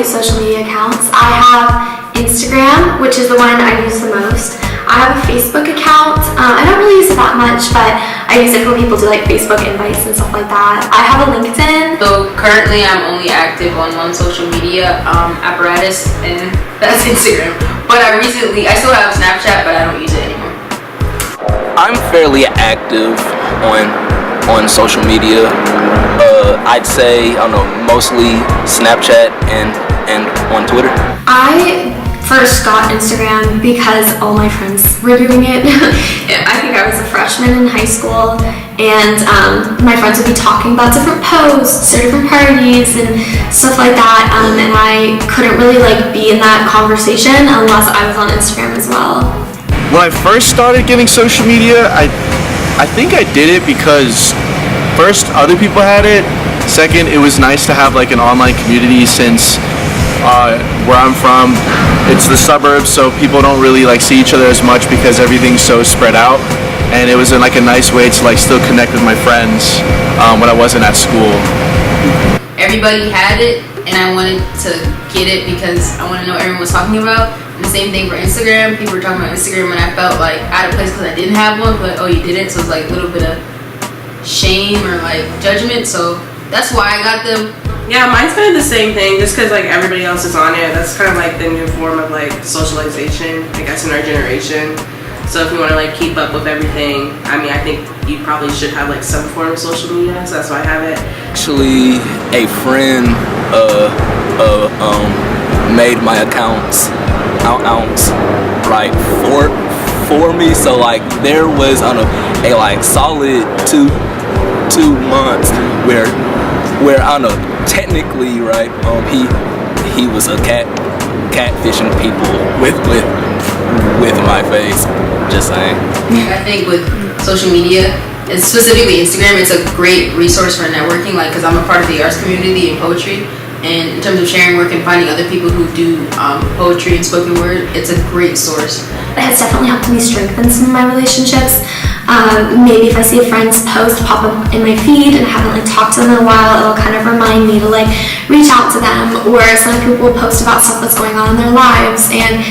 few social media accounts. I have Instagram, which is the one I use the most. I have a Facebook account. I don't really use it that much, but I use it for people to like Facebook invites and stuff like that. I have a LinkedIn. So currently I'm only active on one social media apparatus, and that's Instagram. But I still have Snapchat, but I don't use it anymore. I'm fairly active on social media. I'd say, I don't know, mostly Snapchat and on Twitter. I first got Instagram because all my friends were doing it. I think I was a freshman in high school, and my friends would be talking about different posts or different parties and stuff like that, and I couldn't really like be in that conversation unless I was on Instagram as well. When I first started getting social media, I think I did it because first other people had it. Second, it was nice to have like an online community since where I'm from, it's the suburbs, so people don't really like see each other as much because everything's so spread out. And it was like a nice way to like still connect with my friends when I wasn't at school. Everybody had it, and I wanted to get it because I want to know what everyone was talking about. And the same thing for Instagram. People were talking about Instagram, and I felt like out of place because I didn't have one. But oh, you didn't, so it's like a little bit of shame or like judgment. So that's why I got them. Yeah, mine's kind of the same thing, just because like everybody else is on it. That's kind of like the new form of like socialization, I guess, in our generation. So if you want to like keep up with everything, I mean, I think you probably should have like some form of social media, so that's why I have it. Actually, a friend made my accounts right for me. So like there was on a like solid two months where I don't know, technically, right, he was a catfishing people with my face, just saying. I think with social media, and specifically Instagram, it's a great resource for networking, like, because I'm a part of the arts community and poetry, and in terms of sharing work and finding other people who do poetry and spoken word, it's a great source. It has definitely helped me strengthen some of my relationships. Maybe if I see a friend's post pop up in my feed and I haven't like talked to them in a while, it'll kind of remind me to like reach out to them. Or some people will post about stuff that's going on in their lives, and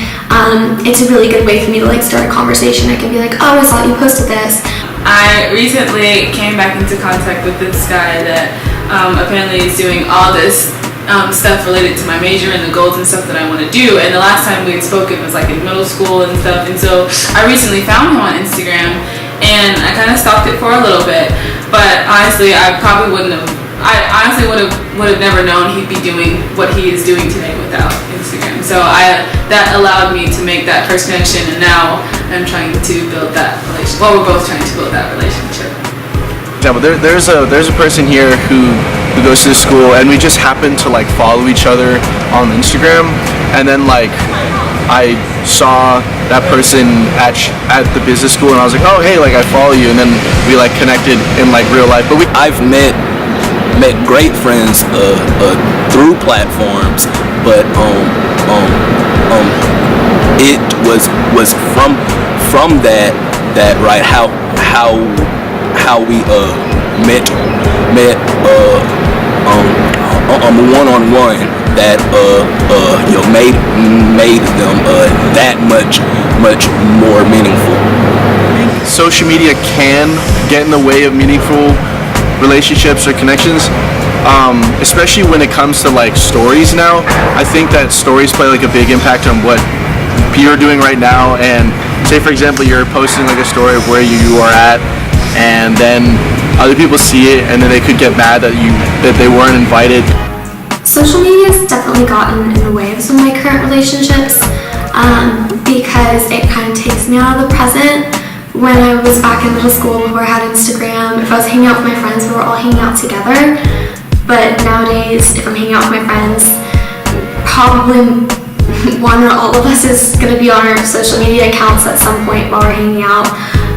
it's a really good way for me to like start a conversation. I can be like, oh, I saw you posted this. I recently came back into contact with this guy that apparently is doing all this stuff related to my major and the goals and stuff that I want to do. And the last time we had spoken was like in middle school and stuff. And so I recently found him on Instagram, and I kind of stalked it for a little bit. But honestly, I probably wouldn't have. I honestly would have never known he'd be doing what he is doing today without Instagram. So that allowed me to make that first connection, and now I'm trying to build that relationship. Well, we're both trying to build that relationship. Yeah, but there's a person here who goes to the school, and we just happen to like follow each other on Instagram, and then like I saw that person at the business school, and I was like, oh hey, like I follow you, and then we like connected in like real life. But I've met great friends through platforms, but it was from that right how we met one-on-one that made them that much more meaningful. Social media can get in the way of meaningful relationships or connections, especially when it comes to like stories now. I think that stories play like a big impact on what you're doing right now. And say for example you're posting like a story of where you are at, and then other people see it, and then they could get mad that they weren't invited. Social media has definitely gotten in the way of some of my current relationships because it kind of takes me out of the present. When I was back in middle school before I had Instagram, if I was hanging out with my friends, we were all hanging out together. But nowadays, if I'm hanging out with my friends, probably one or all of us is going to be on our social media accounts at some point while we're hanging out.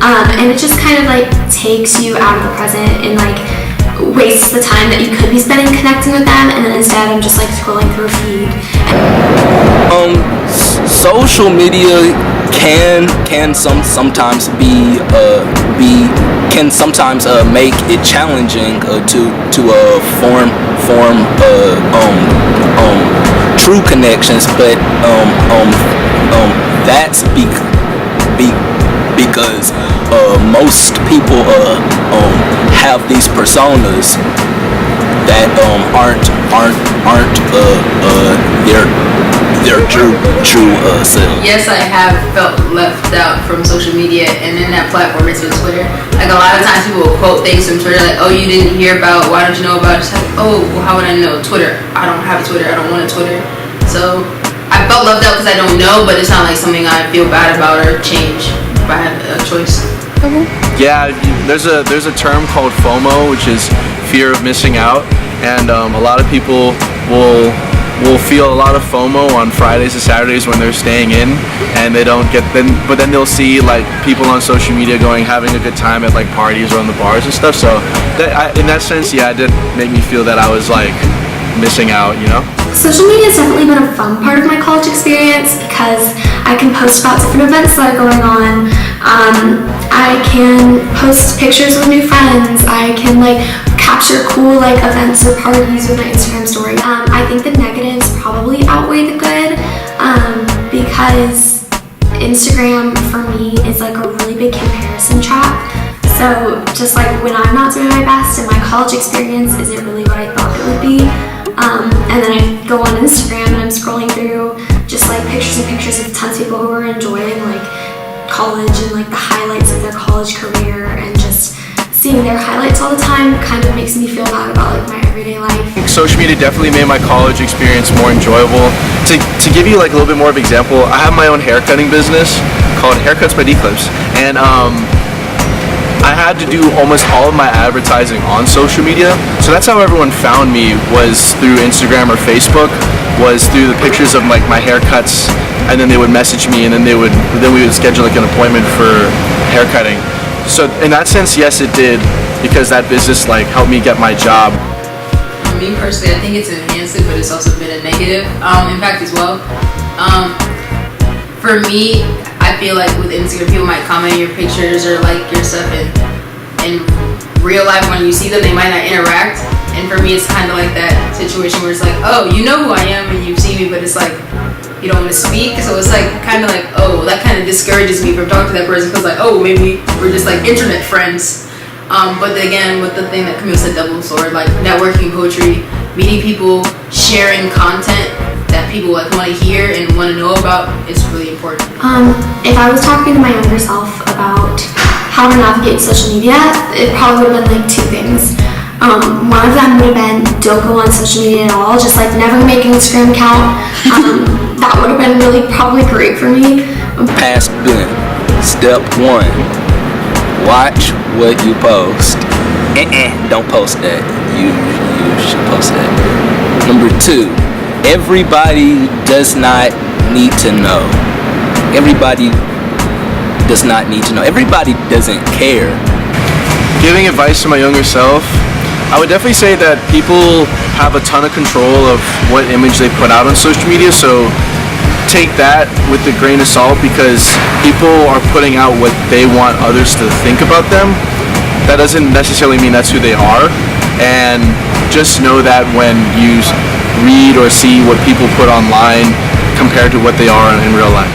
And it just kind of like takes you out of the present and like wastes the time that you could be spending connecting with them, and then instead I'm just like scrolling through a feed. Social media can sometimes make it challenging to form true connections, but that's because most people have these personas that aren't their true self. Yes, I have felt left out from social media, and in that platform it's been Twitter. Like a lot of times people will quote things from Twitter, like, "Oh, you didn't hear about? Why don't you know about?" It's like, "Oh, well, how would I know?" Twitter. I don't have Twitter. I don't want a Twitter. So I felt left out because I don't know, but it's not like something I feel bad about or change if I had a choice. Yeah, there's a term called FOMO, which is fear of missing out, and a lot of people will feel a lot of FOMO on Fridays and Saturdays when they're staying in, and they don't get but then they'll see like people on social media having a good time at like parties or on the bars and stuff. So in that sense, yeah, it did make me feel that I was like missing out, you know? Social media has definitely been a fun part of my college experience because I can post about different events that are going on. I can post pictures with new friends. I can like capture cool like events or parties with my Instagram story. I think the negatives probably outweigh the good because Instagram for me is like a really big comparison trap. So just like when I'm not doing my best and my college experience isn't really what I thought it would be, and then I go on Instagram and I'm scrolling through just like pictures and pictures of tons of people who are enjoying like college and like the highlights of their college career, and just seeing their highlights all the time kind of makes me feel bad about like my everyday life. Social media definitely made my college experience more enjoyable. To give you like a little bit more of an example, I have my own haircutting business called Haircuts by D-Clips, and I had to do almost all of my advertising on social media. So that's how everyone found me, was through Instagram or Facebook, was through the pictures of like my haircuts, and then they would message me, and then we would schedule like an appointment for haircutting. So in that sense, yes, it did, because that business like helped me get my job. Me personally, I think it's enhanced it, but it's also been a negative impact as well. For me, I feel like with Instagram, people might comment your pictures or like your stuff, and in real life when you see them, they might not interact. And for me, it's kind of like that situation where it's like, oh, you know who I am and you see me, but it's like you don't want to speak. So it's like kind of like, oh, that kind of discourages me from talking to that person, because like, oh, maybe we're just like internet friends. But again, with the thing that Camille said, double sword, like networking, poetry, meeting people, sharing content that people like want to hear and want to know about is really important. If I was talking to my younger self about how to navigate social media, it probably would have been like two things. One of them would have been don't go on social media at all, just like never make an Instagram account. That would have been really probably great for me. Past been. Step 1. Watch what you post. Don't post that. You should post that. Number 2. Everybody does not need to know. Everybody does not need to know. Everybody doesn't care. Giving advice to my younger self, I would definitely say that people have a ton of control of what image they put out on social media, so take that with a grain of salt, because people are putting out what they want others to think about them. That doesn't necessarily mean that's who they are, and just know that when you read or see what people put online compared to what they are in real life.